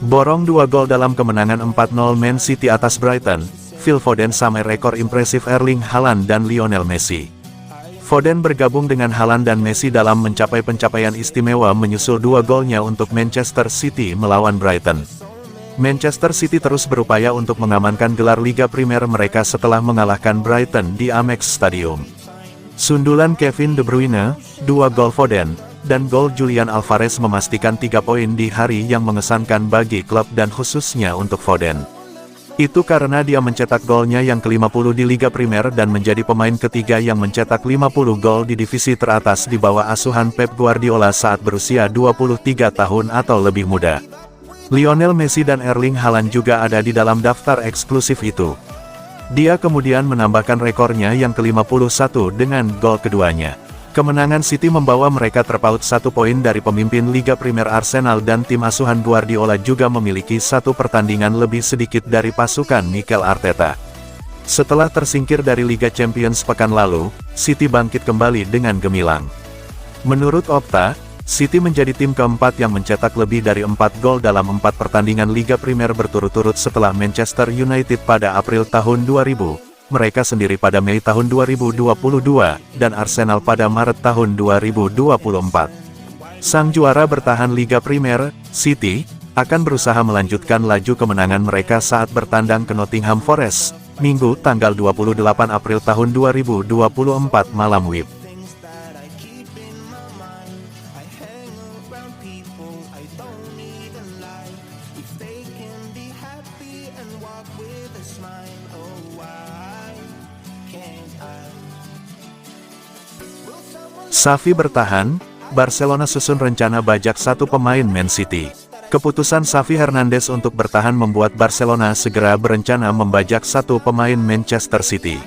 Borong 2 gol dalam kemenangan 4-0 Man City atas Brighton, Phil Foden samai rekor impresif Erling Haaland dan Lionel Messi. Foden bergabung dengan Haaland dan Messi dalam mencapai pencapaian istimewa menyusul 2 golnya untuk Manchester City melawan Brighton. Manchester City terus berupaya untuk mengamankan gelar Liga Primer mereka setelah mengalahkan Brighton di Amex Stadium. Sundulan Kevin De Bruyne, 2 gol Foden, dan gol Julian Alvarez memastikan 3 poin di hari yang mengesankan bagi klub dan khususnya untuk Foden. Itu karena dia mencetak golnya yang ke-50 di Liga Primer dan menjadi pemain ketiga yang mencetak 50 gol di divisi teratas di bawah asuhan Pep Guardiola saat berusia 23 tahun atau lebih muda. Lionel Messi dan Erling Haaland juga ada di dalam daftar eksklusif itu. Dia kemudian menambahkan rekornya yang ke-51 dengan gol keduanya. Kemenangan City membawa mereka terpaut 1 poin dari pemimpin Liga Primer Arsenal dan tim asuhan Guardiola juga memiliki 1 pertandingan lebih sedikit dari pasukan Mikel Arteta. Setelah tersingkir dari Liga Champions pekan lalu, City bangkit kembali dengan gemilang. Menurut Opta, City menjadi tim keempat yang mencetak lebih dari 4 gol dalam 4 pertandingan Liga Primer berturut-turut setelah Manchester United pada April tahun 2000. Mereka sendiri pada Mei tahun 2022, dan Arsenal pada Maret tahun 2024. Sang juara bertahan Liga Primer, City, akan berusaha melanjutkan laju kemenangan mereka saat bertandang ke Nottingham Forest, Minggu tanggal 28 April tahun 2024 malam WIB. Xavi bertahan, Barcelona susun rencana bajak 1 pemain Man City. Keputusan Xavi Hernandez untuk bertahan membuat Barcelona segera berencana membajak 1 pemain Manchester City.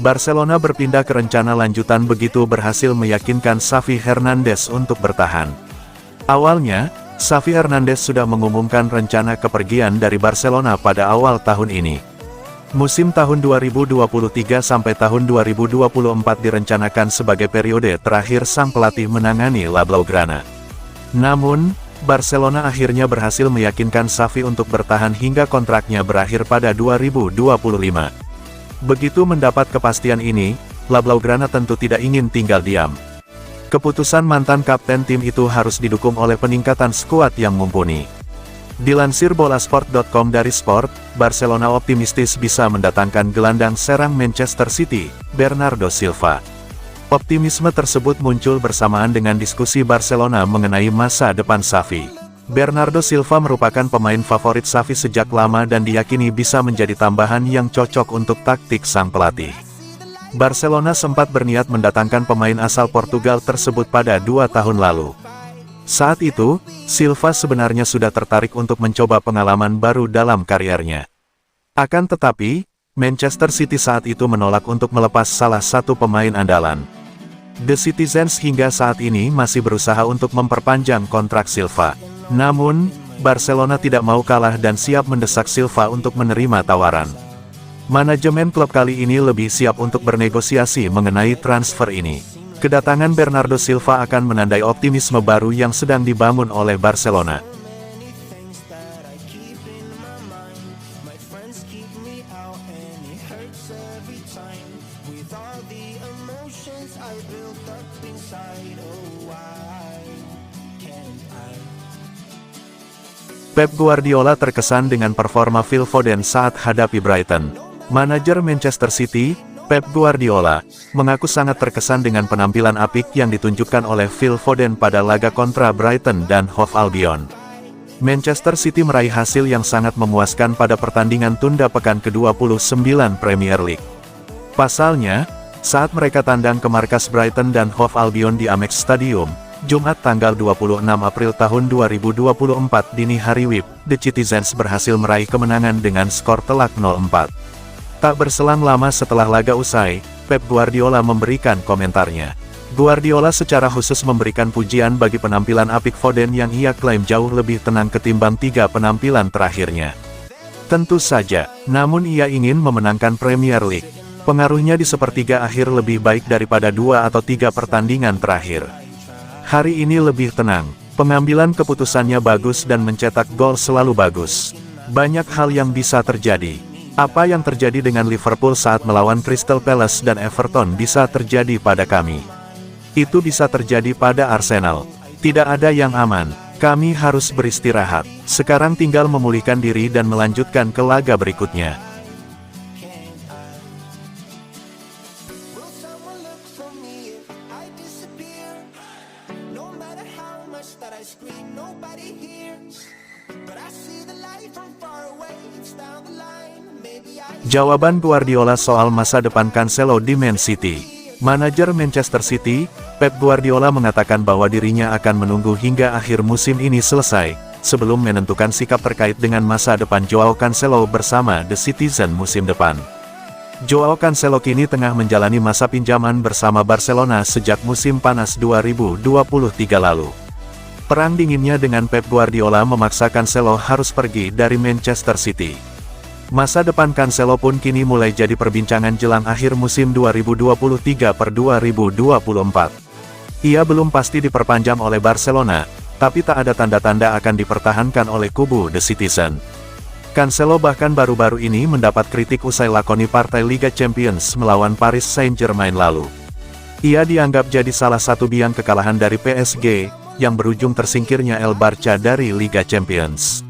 Barcelona berpindah ke rencana lanjutan begitu berhasil meyakinkan Xavi Hernandez untuk bertahan. Awalnya, Xavi Hernandez sudah mengumumkan rencana kepergian dari Barcelona pada awal tahun ini. Musim tahun 2023 sampai tahun 2024 direncanakan sebagai periode terakhir sang pelatih menangani La Blaugrana. Namun, Barcelona akhirnya berhasil meyakinkan Xavi untuk bertahan hingga kontraknya berakhir pada 2025. Begitu mendapat kepastian ini, La Blaugrana tentu tidak ingin tinggal diam. Keputusan mantan kapten tim itu harus didukung oleh peningkatan skuad yang mumpuni. Dilansir bolasport.com dari Sport, Barcelona optimistis bisa mendatangkan gelandang serang Manchester City, Bernardo Silva. Optimisme tersebut muncul bersamaan dengan diskusi Barcelona mengenai masa depan Xavi. Bernardo Silva merupakan pemain favorit Xavi sejak lama dan diyakini bisa menjadi tambahan yang cocok untuk taktik sang pelatih. Barcelona sempat berniat mendatangkan pemain asal Portugal tersebut pada 2 tahun lalu. Saat itu, Silva sebenarnya sudah tertarik untuk mencoba pengalaman baru dalam kariernya. Akan tetapi, Manchester City saat itu menolak untuk melepas salah satu pemain andalan. The Citizens hingga saat ini masih berusaha untuk memperpanjang kontrak Silva. Namun, Barcelona tidak mau kalah dan siap mendesak Silva untuk menerima tawaran. Manajemen klub kali ini lebih siap untuk bernegosiasi mengenai transfer ini. Kedatangan Bernardo Silva akan menandai optimisme baru yang sedang dibangun oleh Barcelona. Pep Guardiola terkesan dengan performa Phil Foden saat hadapi Brighton. Manajer Manchester City, Pep Guardiola, mengaku sangat terkesan dengan penampilan apik yang ditunjukkan oleh Phil Foden pada laga kontra Brighton dan Hove Albion. Manchester City meraih hasil yang sangat memuaskan pada pertandingan tunda pekan ke-29 Premier League. Pasalnya, saat mereka tandang ke markas Brighton dan Hove Albion di Amex Stadium, Jumat tanggal 26 April tahun 2024 dini hari WIB, The Citizens berhasil meraih kemenangan dengan skor telak 0-4. Tak berselang lama setelah laga usai, Pep Guardiola memberikan komentarnya. Guardiola secara khusus memberikan pujian bagi penampilan apik Foden yang ia klaim jauh lebih tenang ketimbang 3 penampilan terakhirnya. Tentu saja, namun ia ingin memenangkan Premier League. Pengaruhnya di sepertiga akhir lebih baik daripada 2 atau 3 pertandingan terakhir. Hari ini lebih tenang, Pengambilan keputusannya bagus dan mencetak gol selalu bagus. Banyak hal yang bisa terjadi. Apa yang terjadi dengan Liverpool saat melawan Crystal Palace dan Everton bisa terjadi pada kami. Itu bisa terjadi pada Arsenal. Tidak ada yang aman. Kami harus beristirahat. Sekarang tinggal memulihkan diri dan melanjutkan ke laga berikutnya. Jawaban Guardiola soal masa depan Cancelo di Man City. Manajer Manchester City, Pep Guardiola mengatakan bahwa dirinya akan menunggu hingga akhir musim ini selesai, sebelum menentukan sikap terkait dengan masa depan Joao Cancelo bersama The Citizen musim depan. Joao Cancelo kini tengah menjalani masa pinjaman bersama Barcelona sejak musim panas 2023 lalu. Perang dinginnya dengan Pep Guardiola memaksa Cancelo harus pergi dari Manchester City. Masa depan Cancelo pun kini mulai jadi perbincangan jelang akhir musim 2023/2024. Ia belum pasti diperpanjang oleh Barcelona, tapi tak ada tanda-tanda akan dipertahankan oleh kubu The Citizen. Cancelo bahkan baru-baru ini mendapat kritik usai lakoni partai Liga Champions melawan Paris Saint-Germain lalu. Ia dianggap jadi salah satu biang kekalahan dari PSG, yang berujung tersingkirnya El Barça dari Liga Champions.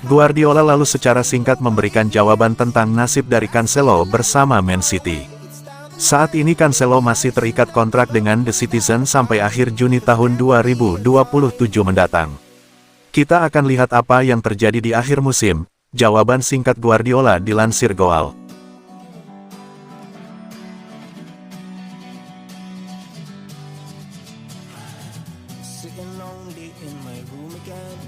Guardiola lalu secara singkat memberikan jawaban tentang nasib dari Cancelo bersama Man City. Saat ini Cancelo masih terikat kontrak dengan The Citizen sampai akhir Juni tahun 2027 mendatang. Kita akan lihat apa yang terjadi di akhir musim, jawaban singkat Guardiola dilansir Goal.